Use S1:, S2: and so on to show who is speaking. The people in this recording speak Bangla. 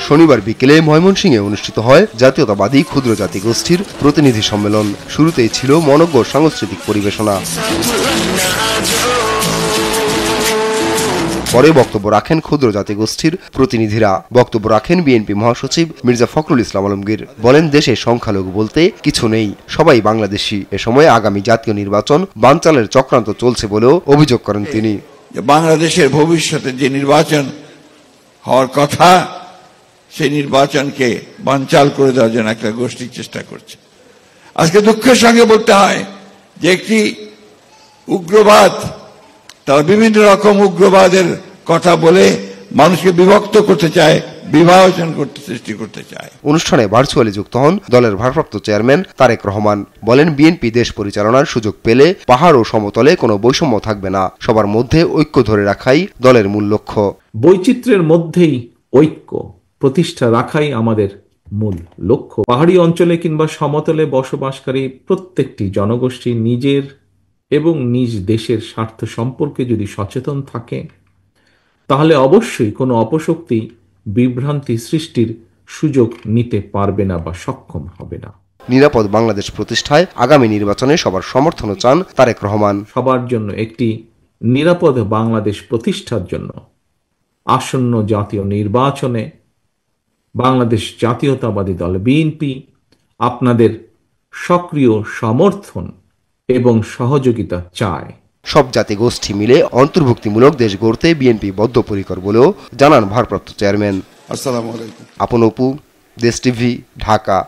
S1: শনিবার বিকেলে ময়মনসিংহে অনুষ্ঠিত হয় জাতীয়তাবাদী ক্ষুদ্র জাতিগোষ্ঠীর প্রতিনিধি সম্মেলন। শুরুতেই ছিল মনোজ্ঞ সাংস্কৃতিক পরিবেশনা। পরে বক্তব্য রাখেন ক্ষুদ্র জাতিগোষ্ঠীর প্রতিনিধিরা। বক্তব্য রাখেন বিএনপি মহাসচিব মির্জা ফখরুল ইসলাম আলমগীর। বলেন, দেশে সংখ্যালঘু বলতে কিছু নেই, সবাই বাংলাদেশি। এ সময় আগামী জাতীয় নির্বাচন বানচালের চক্রান্ত চলছে বলেও অভিযোগ করেন তিনি।
S2: বাংলাদেশের ভবিষ্যতে যে নির্বাচন হওয়ার কথা, সেই নির্বাচনকে বানচাল করে দেওয়ার জন্য একটা গোষ্ঠী চেষ্টা করছে। আজকে দুঃখের সঙ্গে বলতে হয় যে একটি উগ্রবাদ, তারা বিভিন্ন রকম উগ্রবাদের কথা বলে মানুষকে বিভক্ত করতে চায়, বিভাজন সৃষ্টি করতে চায়।
S1: অনুষ্ঠানে ভার্চুয়ালি যুক্ত হন দলের ভারপ্রাপ্ত চেয়ারম্যান তারেক রহমান। বলেন, বিএনপি দেশ পরিচালনার সুযোগ পেলে পাহাড় ও সমতলে কোনো বৈষম্য থাকবে না, সবার মধ্যে ঐক্য ধরে রাখাই দলের মূল লক্ষ্য।
S3: বৈচিত্র্যের মধ্যেই ঐক্য প্রতিষ্ঠা রাখাই আমাদের মূল লক্ষ্য। পাহাড়ি অঞ্চলে কিংবা সমতলে বসবাসকারী প্রত্যেকটি জনগোষ্ঠী নিজের এবং নিজ দেশের স্বার্থ সম্পর্কে যদি সচেতন থাকে, তাহলে অবশ্যই কোনো অপশক্তি বিভ্রান্তি সৃষ্টির সুযোগ নিতে পারবে না বা সক্ষম হবে না।
S1: নিরাপদ বাংলাদেশ প্রতিষ্ঠায় আগামী নির্বাচনে সবার সমর্থন চান তারেক রহমান।
S3: সবার জন্য একটি নিরাপদ বাংলাদেশ প্রতিষ্ঠার জন্য আসন্ন জাতীয় নির্বাচনে বাংলাদেশ জাতীয়তাবাদী দল বিএনপি আপনাদের সক্রিয় সমর্থন এবং সহযোগিতা চায়।
S1: সব জাতিগোষ্ঠী মিলে অন্তর্ভুক্তিমূলক দেশ গড়তে বিএনপি বদ্ধপরিকর বলেও জানান ভারপ্রাপ্ত চেয়ারম্যান।
S2: আসসালামু আলাইকুম।
S1: আপন অপু, দেশ টিভি, ঢাকা।